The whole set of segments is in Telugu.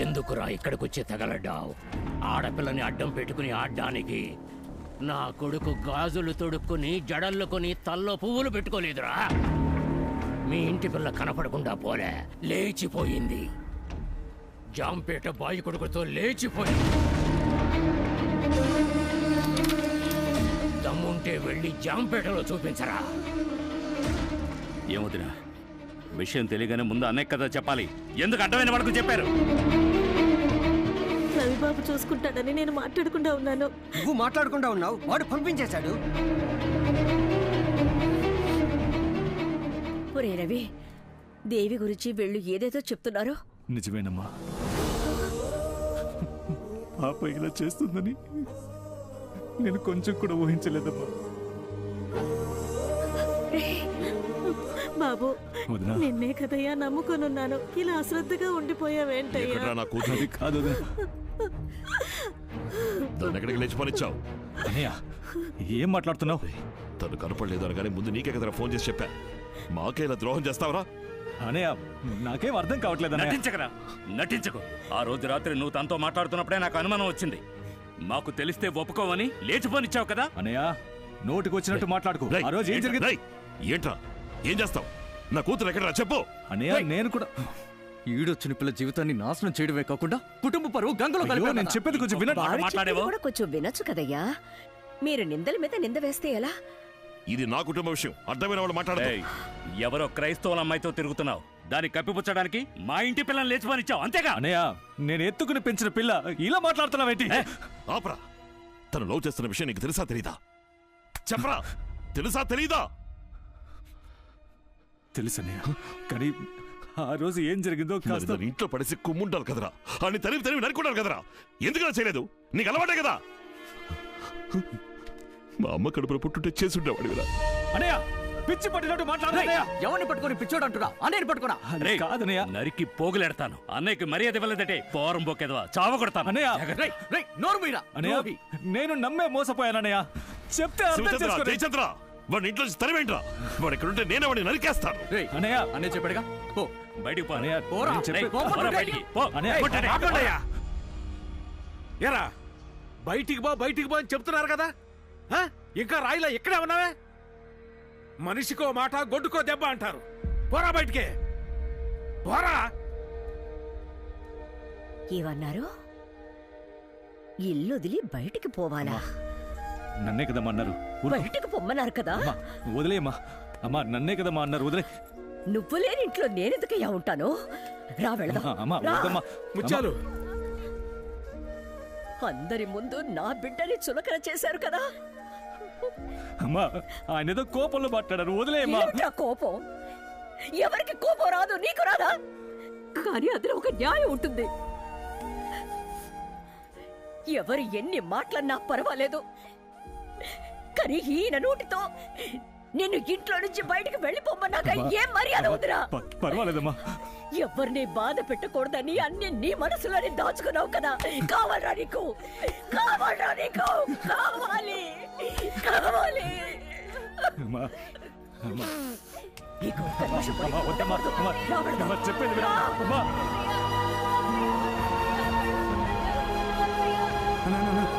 ఎందుకురా ఇక్కడికొచ్చి తగలడ్డావు? ఆడపిల్లని అడ్డం పెట్టుకుని ఆడ్డానికి. నా కొడుకు గాజులు తొడుక్కుని జడల్లుకొని తల్లో పువ్వులు పెట్టుకోలేదురా. మీ ఇంటి పిల్ల కనపడకుండా పోలే, లేచిపోయింది. జాంపేట బాయి కొడుకుతో లేచిపోయింది. దమ్ముంటే వెళ్ళి జాంపేటలో చూపించరా. ఏమవుతున్నా విషయం తెలియగానే ముందు అన్నయ్య కదా చెప్పాలి. ఎందుకు అడ్డమైన వరకు చెప్పారు? రవిబాబు చూసుకుంటాడని నేను మాట్లాడకుండా ఉన్నాను. నువ్వు మాట్లాడకుండా ఉన్నావు, వాడు పంపించేశాడు. ఒరే రవి, దేవి గురించి వీళ్ళు ఏదేదో చెప్తున్నారు. నిజమేనమ్మా. పాప ఇలా చేస్తుందని నేను కొంచెం కూడా ఊహించలేదమ్మా. బాబు, నిన్నే కదయ్యా నమ్ముకొనున్నాను. ఇలా అశ్రద్ధగా ఉండిపోయావేంటయ్యా? కాదు ఎక్కడికి లేచిపోనిచ్చావు? అన్నయ్య ఏం మాట్లాడుతున్నావు? తను కనపడలేదు అనగానే ముందు నీకే కదా ఫోన్ చేసి చెప్పా. మాకే ఇలా ద్రోహం చేస్తావరా? అన్నయ్య నాకేం అర్థం కావట్లేదు. నటించకరా, నటించకు. ఆ రోజు రాత్రి నువ్వు తనతో మాట్లాడుతున్నప్పుడే నాకు అనుమానం వచ్చింది. మాకు తెలిస్తే ఒప్పుకోవని లేచిపోనిచ్చావు కదా. అన్నయ్య నోటికి వచ్చినట్టు మాట్లాడుకో. ఆ రోజు ఏం జరిగింది? ఏంట్రా, ఏం చేస్తావు? నా కూతురు ఎక్కడరా చెప్పు. అన్నయ్య నేను కూడా ఈడొచ్చిన పిల్ల జీవితాన్ని నాశనం చేయడమే కాకుండా కుటుంబ పరువు గంగలో కలిపి. నేను చెప్పేది కొంచెం మాట్లాడేవో కొంచెం వినొచ్చు కదయ్యా. మీరు నిందల మీద నింద వేస్తే ఎలా? ఇది నా కుటుంబ విషయం, అడ్డమైన వాళ్ళు మాట్లాడదు. ఎవరో క్రైస్తవుల అమ్మాయితో తిరుగుతున్నావు, దాన్ని కప్పిపుచ్చడానికి మా ఇంటి పిల్లని లేచిపోనిచ్చావు, అంతేగా? అన్నయ్య నేను ఎత్తుకుని పెంచిన పిల్ల ఇలా మాట్లాడుతున్నావేంటి? ఆపరా. తను లవ్ చేస్తున్న విషయం నీకు తెలుసా తెలీదా? చెప్పరా, తెలుసా తెలీదా? తెలుసన్నయ్య, కానీ ఆ రోజు ఏం జరిగిందో కాస్త ఇంట్లో పడేసి కుమ్ముంటారు కదరా, అని తరివి తరివి నరుకుంటారు కదరా. ఎందుకలా చేయలేదు? నీకు అలవాటే కదా. మా అమ్మ కడుపులో పుట్టుంటే చేసుండేవాడు కదా. అన్నయ్య పిచ్చి పట్టినట్టు మాట్లాడుతున్నాయా? ఎవరిని పట్టుకొని పిచ్చోడు అంటున్నా? అన్నయ్యని పట్టుకున్నా. కాదన్నయ్య, నరికి పోగులెడతాను. అన్నయ్యకి మర్యాద ఇవ్వలేదంటే పోరం బొక్కేదవా చావ కొడతాను. అన్నయ్య నోరు మీరా. అన్నయ్య నేను నమ్మే మోసపోయానన్నయ్య. చెప్తే అర్థం చేసుకో. జయచంద్ర, వాడి ఇంట్లో తరివేంట్రా. వాడు ఎక్కడుంటే నేనే వాడిని నరికేస్తాను. అన్నయ్య అన్నయ్య చెప్పాడుగా, పో బయటికి పో. ఏరా బయటికి బో అని చెప్తున్నారు కదా, ఇంకా రాయిలా ఇక్కడే ఉన్నావే? మనిషికో మాట గొడ్డుకో దెబ్బ అంటారు. పోరా బయటికే, పోరా. ఏమన్నారు? ఇల్లు వదిలి బయటికి పోవాలా? నన్నే కదమ్మా అన్నారు. బయటికి పొమ్మన్నారు కదా. వదిలేమ్మా. అమ్మా నన్నే కదమ్మా అన్నారు, వదిలే. నువ్వు లేని ఇంట్లో నేనెందుకయ్యా ఉంటాను? రా వెళదాం. ముత్యాలు, అందరి ముందు నా బిడ్డని చులకన చేశారు కదా. అమ్మా ఆయన ఏదో కోపంలో మాట్లాడారు, వదిలేమ్మా. కోపం? ఎవరికి కోపం రాదు, నీకు రాదా? కానీ అందులో ఒక న్యాయం ఉంటుంది. ఎవరు ఎన్ని మాటలన్నా పర్వాలేదు, కానీ ఈయన నోటితో నిన్ను ఇంట్లో నుంచి బయటకు వెళ్ళిపోమన్నాక ఏం మర్యాద వద్దురా? పర్వాలేదమ్మా. ఎవరిని బాధ పెట్టకూడదని అన్ని నీ మనసులోనే దాచుకున్నావు కదా. కావాలరా నీకు? కావాలరా నీకు? కావాలి కావాలి. చెప్పేది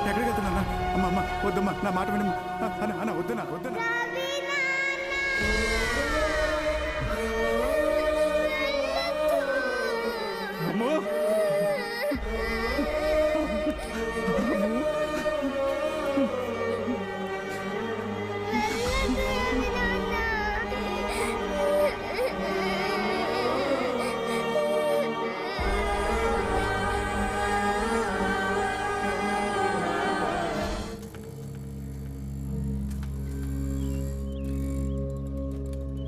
ఎక్కడికి వెళ్తున్నా? అమ్మ అమ్మ వద్దమ్మా, నా మాట వినమ్మా. అన్న వద్దనా వద్దనా. అమ్మో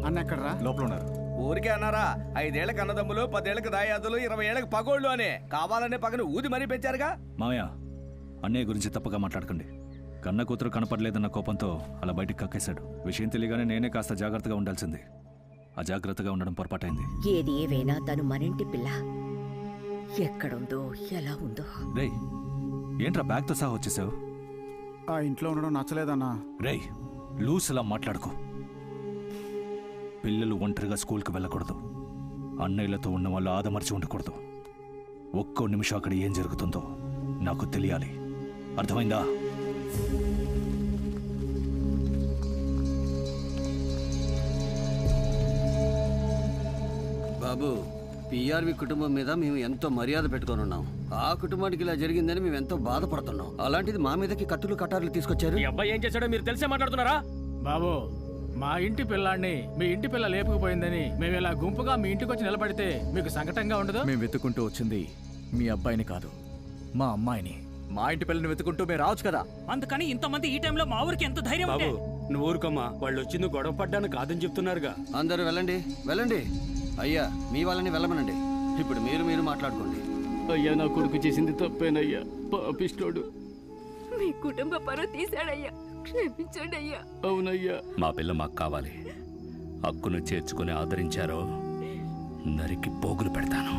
అన్న ఎక్కడరా? లోపల ఉన్నారు. ఊరికే అన్నారా? 5 ఏళ్లకు అన్నదమ్ములు, 10 ఏళ్లకు దాయాదులు, 20 ఏళ్లకు పగోళ్ళు అని కావాలనే పగను ఊది మరీ పెంచారుగా. మామయ్య అన్నయ్య గురించి తప్పగా మాట్లాడకండి. కన్న కూతురు కనపడలేదన్న కోపంతో అలా బయటికి కక్కేశాడు. విషయం తెలియగానే నేనే కాస్త జాగ్రత్తగా ఉండాల్సింది. అజాగ్రత్తగా ఉండడం పొరపాటైంది. ఏది ఏవైనా తను మనింటి పిల్ల. ఎక్కడుందో ఎలా ఉందో. రేయ్ ఏంట్రా బ్యాగ్తో సహా వచ్చేసావు? ఆ ఇంట్లో ఉండడం నచ్చలేదన్నా. రేయ్ లూస్లా మాట్లాడుకో. పిల్లలు ఒంటరిగా స్కూల్కి వెళ్ళకూడదు. అన్నయ్యలతో ఉన్న వాళ్ళు ఆదమర్చి ఉండకూడదు. ఒక్కో నిమిషం అక్కడ ఏం జరుగుతుందో నాకు తెలియాలి. అర్థమైందా? బాబు, పిఆర్వి కుటుంబం మీద మేము ఎంతో మర్యాద పెట్టుకొని ఉన్నాం. ఆ కుటుంబానికి ఇలా జరిగిందని మేము ఎంతో బాధపడుతున్నాం. అలాంటిది మా మీదకి కత్తులు కటార్లు తీసుకొచ్చారు. ఈ అబ్బాయి ఏం చేశాడో మీరు తెలిసే మాట్లాడుతున్నారా? బాబు, మా ఇంటి పిల్లాన్ని మీ ఇంటి పిల్ల లేపుకుపోయిందని మేము ఇలా గుంపుగా మీ ఇంటికి వచ్చి నిలబడితే మీకు సంకటంగా ఉండదు? మేము వెతుకుంటూ వచ్చింది మీ అబ్బాయిని కాదు, మా అమ్మాయిని. మా ఇంటి పిల్లని వెతుకుంటూ మేము రావచ్చు కదా. అందుకని ఇంతమంది ఈ టైంలో మా ఊరికి ఎంత ధైర్యం ఉంటే? నువ్వు ఊరుకోమ్మా, వాళ్ళు వచ్చింది గొడవ పడ్డానికి కాదని చెప్తున్నారుగా. అందరూ వెళ్ళండి, వెళ్ళండి. అయ్యా, మీ వాళ్ళని వెళ్ళమనండి. ఇప్పుడు మీరు మాట్లాడుకోండి. అయ్యా, నా కొడుకు చేసింది తప్పేనయ్యా, పాపిష్టోడు. మీ కుటుంబ పరువు తీశాడయ్యా, క్షమించండి అయ్యా. అవునయ్యా. మా పిల్ల మాకు కావాలి. హక్కును చేర్చుకుని ఆదరించారో నరికి పోగులు పెడతాను.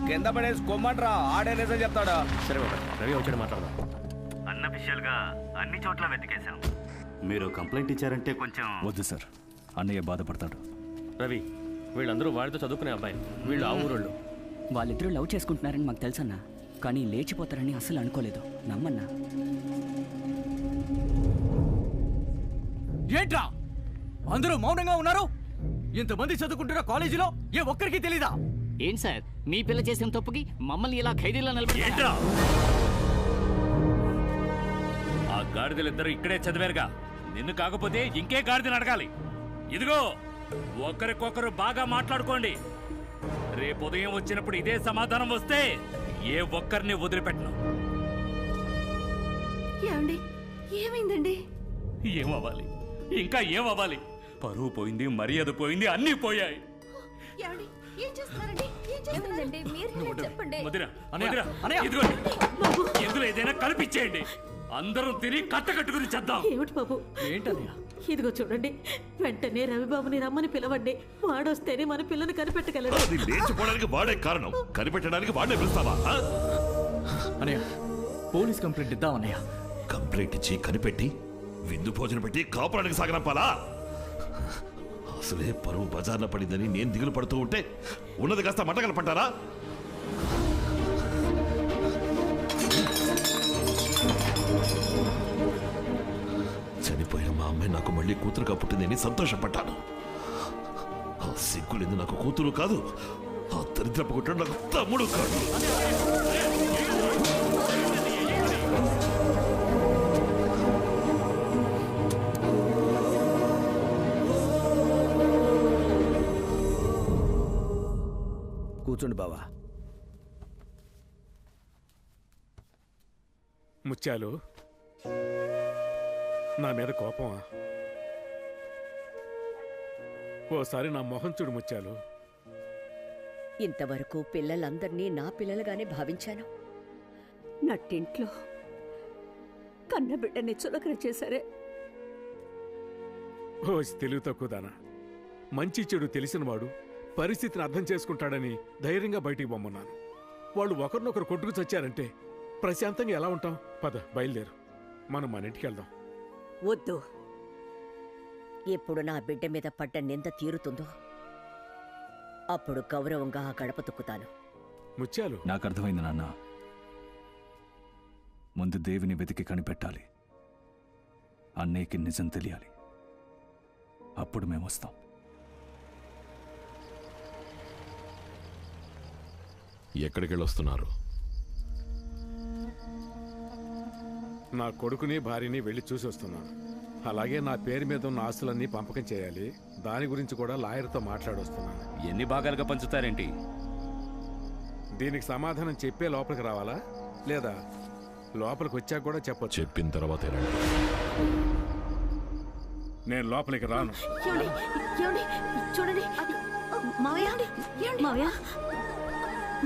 కింద పడేసి కొమ్మంట్రా, ఆడే నిజం చెప్తాడా? సరే బాబా, రవి వచ్చాడు మాట్లాడదాం. అన్నఫిషియల్గా అన్ని చోట్ల వెతికేశాం. మీరు కంప్లైంట్ ఇచ్చారంటే కొంచెం. వద్దు సార్, అన్నయ్య బాధపడతాడు. రవి, వీళ్ళందరూ వాడితో చదువుకునే అబ్బాయి. వీళ్ళు ఆ ఊరోళ్ళు. వాళ్ళిద్దరూ లవ్ చేసుకుంటున్నారని మాకు తెలుసన్నా, కానీ లేచిపోతారని అసలు అనుకోలేదు. నమ్మన్నా. ఏంట్రా అందరూ మౌనంగా ఉన్నారు? ఇంతమంది చదువుకుంటున్న కాలేజీలో ఏ ఒక్కరికి తెలీదా? ఏం సార్, మీ పిల్ల చేసిన తప్పుకి మమ్మల్ని ఇలా ఖైదీలో నిలబడి ఏంట్రా? ఆ గాడిదలిద్దరూ ఇక్కడే చదివారుగా. నిన్ను కాకపోతే ఇంకే గాడిదని అడగాలి. ఇదిగో, ఒకరికొకరు బాగా మాట్లాడుకోండి. రేపు ఉదయం వచ్చినప్పుడు ఇదే సమాధానం వస్తే ఏ ఒక్కరిని వదిలిపెట్టను. ఏమండి, ఏమైందండి? ఏమవ్వాలి? ఇంకా ఏమవ్వాలి? పరువు పోయింది, మర్యాద పోయింది, అన్నీ పోయాయి. ఏమండి, ఏం చేస్తున్నారండి? ఏమైందండి? మీరు చెప్పండి. మదిరా, మదిరా, ఇదిగోండి. ఎందులో ఏదైనా కల్పించేయండి. అందరం తిని కట్టకట్టుకుని చేద్దాం. ఏమిటి బాబు? ఏంటన్నయ్య? ఇదిగో చూడండి, వెంటనే రవిబాబుని రమ్మని పిలవండి. వాడొస్తేనే మన పిల్లని కనిపెట్టగలడు. అది లేచిపోవడానికి వాడే కారణం, కనిపెట్టడానికి వాడే పిలుస్తావా? అన్నయ్య, పోలీస్ కంప్లైంట్ ఇద్దాం అన్నయ్య. కంప్లైంట్ ఇచ్చి కనిపెట్టి విందు భోజనం పెట్టి కాపురానికి సాగనంపాలా? అసలే పరువు బజార్న పడిందని నేను దిగులు పడుతూ ఉంటే ఉన్నది కాస్త మంటగలు పట్టారా? చనిపోయిన మా అమ్మాయి నాకు మళ్ళీ కూతురుగా పుట్టిందని సంతోషపడ్డాను. ఆ సిగ్గులేదు నాకు కూతురు కాదు, ఆ దరిద్రపు కుట్టాడు నాకు తమ్ముడు కాదు. కూర్చోండి బావా. ముత్యాలు, నా మీద కోపమా? ఓసారి నా మొహం చూడు ముత్యాలు. ఇంతవరకు పిల్లలందరినీ నా పిల్లలుగానే భావించాను. నట్టింట్లో కన్నబిడ్డని చులకన చేశారే. ఓ తెలివి తక్కువదానా. మంచి చెడు తెలిసినవాడు పరిస్థితిని అర్థం చేసుకుంటాడని ధైర్యంగా బయటికి పొమ్మన్నాను. వాళ్ళు ఒకరినొకరు కొట్టుకు చచ్చారంటే ప్రశాంతంగా ఎలా ఉంటాం? పద, బయలుదేరు, మనం మన ఇంటికి వెళ్దాం. వద్దు. ఎప్పుడు నా బిడ్డ మీద పడ్డ నింద తీరుతుందో అప్పుడు గౌరవంగా ఆ గడప తొక్కుతాను. ముత్యాలు, నాకు అర్థమైంది నాన్న. ముందు దేవిని వెతికి కనిపెట్టాలి. అన్నయ్యకి నిజం తెలియాలి. అప్పుడు మేము వస్తాం. ఎక్కడికి వెళ్ళొస్తున్నారు? నా కొడుకుని భార్యని వెళ్ళి చూసి వస్తున్నాను. అలాగే నా పేరు మీద ఉన్న ఆస్తులన్నీ పంపకం చేయాలి. దాని గురించి కూడా లాయర్తో మాట్లాడొస్తున్నాను. ఎన్ని భాగాలుగా పంచుతారేంటి? దీనికి సమాధానం చెప్పే లోపలికి రావాలా, లేదా లోపలికి వచ్చాక కూడా చెప్పొచ్చు? చెప్పిన తర్వాత నేను లోపలికి రాను. చూడండి, మావయ్య,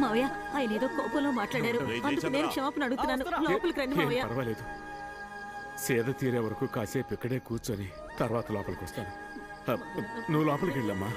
మావయ్య, ఆయన ఏదో కోపంలో మాట్లాడారు. అందుకు నేను క్షమాపణ అడుగుతున్నాను. లోపలికి రండి మావయ్య. పర్వాలేదు, సేద తీరే వరకు కాసేపు ఇక్కడే కూర్చొని తర్వాత లోపలికి వస్తాను. నువ్వు లోపలికి వెళ్ళమ్మా.